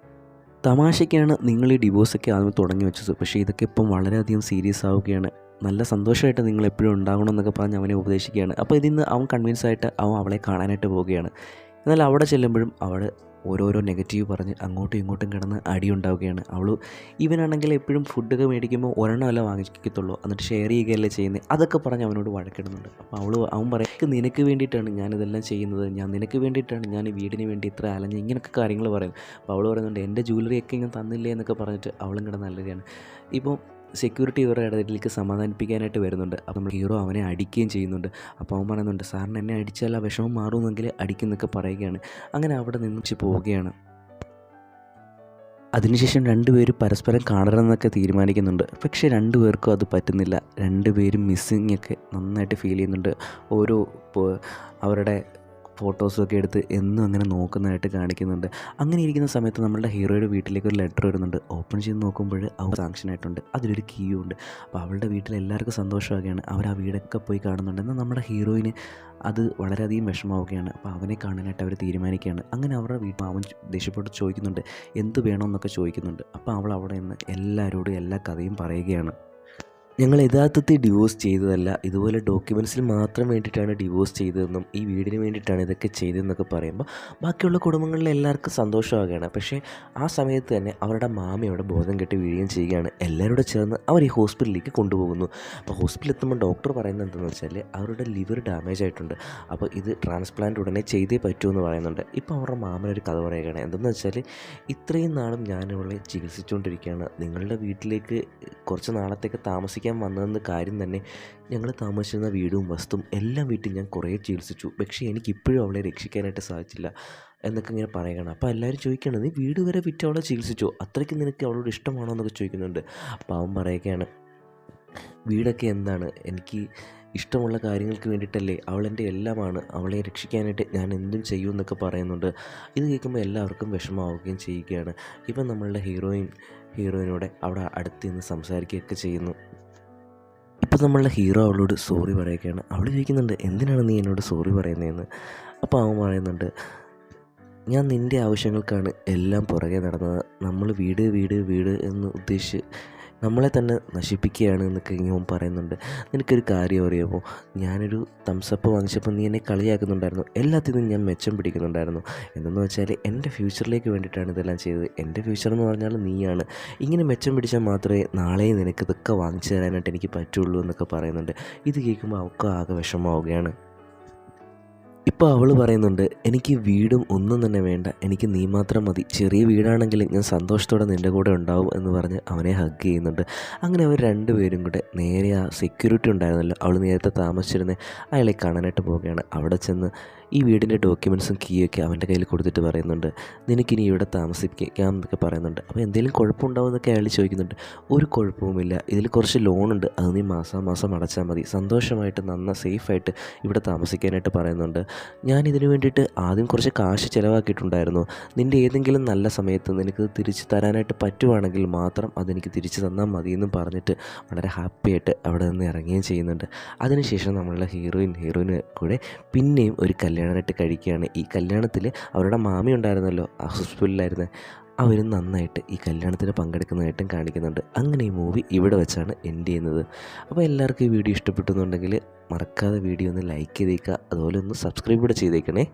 തമാശയ്ക്കാണ് നിങ്ങൾ ഈ ഡിവോഴ്സൊക്കെ ആദ്യം തുടങ്ങി വെച്ചത്, പക്ഷേ ഇതൊക്കെ ഇപ്പം വളരെയധികം സീരിയസ് ആവുകയാണ്, നല്ല സന്തോഷമായിട്ട് നിങ്ങൾ എപ്പോഴും ഉണ്ടാകണം എന്നൊക്കെ പറഞ്ഞ് അവനെ ഉപദേശിക്കുകയാണ്. അപ്പോൾ ഇതിൽ നിന്ന് അവൻ കൺവിൻസ് ആയിട്ട് അവൻ അവളെ കാണാനായിട്ട് പോവുകയാണ്. എന്നാൽ അവിടെ ചെല്ലുമ്പോഴും അവൾ ഓരോരോ നെഗറ്റീവ് പറഞ്ഞ് അങ്ങോട്ടും ഇങ്ങോട്ടും കിടന്ന് അടിയുണ്ടാവുകയാണ്. ഇവനാണെങ്കിൽ എപ്പോഴും ഫുഡൊക്കെ മേടിക്കുമ്പോൾ ഒരെണ്ണമല്ല വാങ്ങിക്കത്തുള്ളൂ, എന്നിട്ട് ഷെയർ ചെയ്യുകയല്ലേ ചെയ്യുന്നത്, അതൊക്കെ പറഞ്ഞ് അവനോട് വഴക്കിടുന്നുണ്ട്. അപ്പോൾ അവൻ പറയും, നിനക്ക് വേണ്ടിയിട്ടാണ് ഞാനിതെല്ലാം ചെയ്യുന്നത്, നിനക്ക് വേണ്ടിയിട്ടാണ് ഞാൻ ഈ വീടിന് വേണ്ടി ഇത്ര അലഞ്ഞ്, ഇങ്ങനെയൊക്കെ കാര്യങ്ങൾ പറയും. അപ്പോൾ അവൾ പറയുന്നുണ്ട്, എൻ്റെ ജ്വല്ലറിയൊക്കെ ഇങ്ങനെ തന്നില്ലേ എന്നൊക്കെ പറഞ്ഞിട്ട് അവളും കിടന്ന് നല്ലതാണ്. ഇപ്പോൾ സെക്യൂരിറ്റി ഇവരുടെ ഇടയിലേക്ക് സമാധാനിപ്പിക്കാനായിട്ട് വരുന്നുണ്ട്. അപ്പോൾ നമ്മൾ ഹീറോ അവനെ അടിക്കുകയും ചെയ്യുന്നുണ്ട്. അപ്പോൾ അവൻ പറയുന്നുണ്ട്, സാറിന് എന്നെ അടിച്ചാൽ ആ വിഷമം മാറുമെന്നെങ്കിൽ അടിക്കുന്നൊക്കെ പറയുകയാണ്. അങ്ങനെ അവിടെ നിന്ന് പോവുകയാണ്. അതിനുശേഷം രണ്ടുപേരും പരസ്പരം കാണണമെന്നൊക്കെ തീരുമാനിക്കുന്നുണ്ട്. പക്ഷേ രണ്ടുപേർക്കും അത് പറ്റുന്നില്ല. രണ്ടുപേരും മിസ്സിങ് ഒക്കെ നന്നായിട്ട് ഫീൽ ചെയ്യുന്നുണ്ട്. അവരുടെ ഫോട്ടോസൊക്കെ എടുത്ത് എന്നും അങ്ങനെ നോക്കുന്നതായിട്ട് കാണിക്കുന്നുണ്ട്. അങ്ങനെ ഇരിക്കുന്ന സമയത്ത് നമ്മളുടെ ഹീറോയുടെ വീട്ടിലേക്ക് ഒരു ലെറ്റർ വരുന്നുണ്ട്. ഓപ്പൺ ചെയ്ത് നോക്കുമ്പോൾ അവൾ സാങ്ഷനായിട്ടുണ്ട്. അതിലൊരു കീയും ഉണ്ട്. അപ്പോൾ അവളുടെ വീട്ടിൽ എല്ലാവർക്കും സന്തോഷമാവുകയാണ്. അവർ ആ വീടൊക്കെ പോയി കാണുന്നുണ്ട്. എന്നാൽ നമ്മുടെ ഹീറോയിന് അത് വളരെയധികം വിഷമാവുകയാണ്. അപ്പോൾ അവനെ കാണാനായിട്ട് അവർ തീരുമാനിക്കുകയാണ്. അങ്ങനെ അവരുടെ വീട്ടിൽ അവൻ ദേഷ്യപ്പെട്ട് ചോദിക്കുന്നുണ്ട്, എന്ത് വേണമെന്നൊക്കെ ചോദിക്കുന്നുണ്ട്. അപ്പോൾ അവൾ അവിടെ നിന്ന് എല്ലാവരോടും എല്ലാ കഥയും പറയുകയാണ്. ഞങ്ങൾ യഥാർത്ഥത്തിൽ ഡിവോഴ്സ് ചെയ്തതല്ല, ഇതുപോലെ ഡോക്യുമെൻറ്റ്സിൽ മാത്രം വേണ്ടിയിട്ടാണ് ഡിവോഴ്സ് ചെയ്തതെന്നും ഈ വീടിന് വേണ്ടിയിട്ടാണ് ഇതൊക്കെ ചെയ്തതെന്നൊക്കെ പറയുമ്പോൾ ബാക്കിയുള്ള കുടുംബങ്ങളിൽ എല്ലാവർക്കും സന്തോഷമാവുകയാണ്. പക്ഷേ ആ സമയത്ത് തന്നെ അവരുടെ മാമി അവിടെ ബോധം കെട്ട് വീഴുകയും ചെയ്യുകയാണ്. എല്ലാവരും ചേർന്ന് അവർ ഈ ഹോസ്പിറ്റലിലേക്ക് കൊണ്ടുപോകുന്നു. അപ്പോൾ ഹോസ്പിറ്റലിൽ എത്തുമ്പോൾ ഡോക്ടർ പറയുന്നത് എന്താണെന്ന് വെച്ചാൽ അവരുടെ ലിവർ ഡാമേജ് ആയിട്ടുണ്ട്. അപ്പോൾ ഇത് ട്രാൻസ്പ്ലാന്റ് ഉടനെ ചെയ്തേ പറ്റൂ എന്ന് പറയുന്നുണ്ട്. ഇപ്പോൾ അവരുടെ മാമനൊരു കഥ പറയുകയാണ്. എന്തെന്ന് വെച്ചാൽ ഇത്രയും നാളും ഞാൻ അവളെ ചികിത്സിച്ചുകൊണ്ടിരിക്കുകയാണ്. നിങ്ങളുടെ വീട്ടിലേക്ക് കുറച്ച് നാളത്തേക്ക് താമസിക്കാൻ വന്നതെന്ന കാര്യം തന്നെ ഞങ്ങൾ താമസിച്ചിരുന്ന വീടും വസ്തുവും എല്ലാം വീട്ടിൽ ഞാൻ കുറേ ചികിത്സിച്ചു. പക്ഷേ എനിക്കിപ്പോഴും അവളെ രക്ഷിക്കാനായിട്ട് സാധിച്ചില്ല എന്നൊക്കെ ഇങ്ങനെ പറയുകയാണ്. അപ്പോൾ എല്ലാവരും ചോദിക്കുകയാണ്, നീ വീട് വരെ വിറ്റ് അവളെ ചികിത്സിച്ചോ, അത്രയ്ക്ക് നിനക്ക് അവളോട് ഇഷ്ടമാണോ എന്നൊക്കെ ചോദിക്കുന്നുണ്ട്. അപ്പോൾ അവൻ പറയുകയാണ്, വീടൊക്കെ എന്താണ്, എനിക്ക് ഇഷ്ടമുള്ള കാര്യങ്ങൾക്ക് വേണ്ടിയിട്ടല്ലേ, അവളെൻ്റെ എല്ലാമാണ്, അവളെ രക്ഷിക്കാനായിട്ട് ഞാൻ എന്തും ചെയ്യും എന്നൊക്കെ പറയുന്നുണ്ട്. ഇത് കേൾക്കുമ്പോൾ എല്ലാവർക്കും വിഷമമാവുകയും ചെയ്യുകയാണ്. ഇപ്പം നമ്മളുടെ ഹീറോയിനോട് അവിടെ അടുത്ത് നിന്ന് സംസാരിക്കുകയൊക്കെ ചെയ്യുന്നു. ഇപ്പോൾ നമ്മളുടെ ഹീറോ അവളോട് സോറി പറയുകയാണ്. അവൾ ചോദിക്കുന്നുണ്ട്, എന്തിനാണ് നീ എന്നോട് സോറി പറയുന്നതെന്ന്. അപ്പോൾ അവൻ പറയുന്നുണ്ട്, ഞാൻ നിൻ്റെ ആവശ്യങ്ങൾക്കാണ് എല്ലാം പുറകെ നടന്നത്. നമ്മൾ വീട് വീട് വീട് എന്ന് ഉദ്ദേശിച്ച് നമ്മളെ തന്നെ നശിപ്പിക്കുകയാണ് എന്നൊക്കെ ഇങ്ങനെ പറയുന്നുണ്ട്. നിനക്കൊരു കാര്യം അറിയാമോ, ഞാനൊരു തംസപ്പ് വാങ്ങിച്ചപ്പോൾ നീ എന്നെ കളിയാക്കുന്നുണ്ടായിരുന്നു. എല്ലാത്തിനും ഞാൻ മെച്ചം പിടിക്കുന്നുണ്ടായിരുന്നു. എന്തെന്ന് വെച്ചാൽ എൻ്റെ ഫ്യൂച്ചറിലേക്ക് വേണ്ടിയിട്ടാണ് ഇതെല്ലാം ചെയ്തത്. എൻ്റെ ഫ്യൂച്ചർ എന്ന് പറഞ്ഞാൽ നീയാണ്. ഇങ്ങനെ മെച്ചം പിടിച്ചാൽ മാത്രമേ നാളെ നിനക്ക് ഇതൊക്കെ വാങ്ങിച്ചു തരാനായിട്ട് എനിക്ക് പറ്റുള്ളൂ എന്നൊക്കെ പറയുന്നുണ്ട്. ഇത് കേൾക്കുമ്പോൾ അവൾക്ക് ആകെ വിഷമമാവുകയാണ്. ഇപ്പോൾ അവൾ പറയുന്നുണ്ട്, എനിക്ക് വീടും ഒന്നും തന്നെ വേണ്ട, എനിക്ക് നീ മാത്രം മതി, ചെറിയ വീടാണെങ്കിലും ഞാൻ സന്തോഷത്തോടെ നിൻ്റെ കൂടെ ഉണ്ടാവും എന്ന് പറഞ്ഞ് അവനെ ഹഗ് ചെയ്യുന്നുണ്ട്. അങ്ങനെ അവർ രണ്ടുപേരും കൂടെ നേരെ ആ സെക്യൂരിറ്റി ഉണ്ടായിരുന്നല്ലോ, അവൾ നേരത്തെ താമസിച്ചിരുന്ന അയാളെ കാണാനായിട്ട് പോവുകയാണ്. അവിടെ ചെന്ന് ഈ വീടിൻ്റെ ഡോക്യുമെൻറ്റ്സും കീയൊക്കെ അവൻ്റെ കയ്യിൽ കൊടുത്തിട്ട് പറയുന്നുണ്ട്, നിനക്കിനി ഇവിടെ താമസിക്കാം എന്നൊക്കെ പറയുന്നുണ്ട്. അപ്പോൾ എന്തെങ്കിലും കുഴപ്പമുണ്ടാവുമെന്നൊക്കെ അയാൾ ചോദിക്കുന്നുണ്ട്. ഒരു കുഴപ്പവുമില്ല, ഇതിൽ കുറച്ച് ലോണുണ്ട്, അത് നീ മാസം അടച്ചാൽ മതി, സന്തോഷമായിട്ട് സേഫായിട്ട് ഇവിടെ താമസിക്കാനായിട്ട് പറയുന്നുണ്ട്. ഞാൻ ഇതിനു വേണ്ടിയിട്ട് ആദ്യം കുറച്ച് കാശ് ചിലവാക്കിയിട്ടുണ്ടായിരുന്നു. നിൻ്റെ ഏതെങ്കിലും നല്ല സമയത്ത് നിനക്ക് തിരിച്ച് തരാനായിട്ട് പറ്റുവാണെങ്കിൽ മാത്രം അതെനിക്ക് തിരിച്ച് തന്നാൽ മതിയെന്നും പറഞ്ഞിട്ട് വളരെ ഹാപ്പിയായിട്ട് അവിടെ നിന്ന് ഇറങ്ങുകയും ചെയ്യുന്നുണ്ട്. അതിനുശേഷം നമ്മളുടെ ഹീറോയിന് കൂടെ പിന്നെയും ഒരു കല്യാണമായിട്ട് കഴിക്കുകയാണ്. ഈ കല്യാണത്തിൽ അവരുടെ മാമി ഉണ്ടായിരുന്നല്ലോ, ആ ഹോസ്പിറ്റലിലായിരുന്നു, അവരും നന്നായിട്ട് ഈ കല്യാണത്തിന് പങ്കെടുക്കുന്നതായിട്ടും കാണിക്കുന്നുണ്ട്. അങ്ങനെ ഈ മൂവി ഇവിടെ വെച്ചാണ് എൻഡ് ചെയ്യുന്നത്. അപ്പോൾ എല്ലാവർക്കും ഈ വീഡിയോ ഇഷ്ടപ്പെട്ടെന്നുണ്ടെങ്കിൽ മറക്കാതെ വീഡിയോ ഒന്ന് ലൈക്ക് ചെയ്തേക്കുക, അതുപോലെ ഒന്ന് സബ്സ്ക്രൈബ് കൂടെ ചെയ്തേക്കണേ.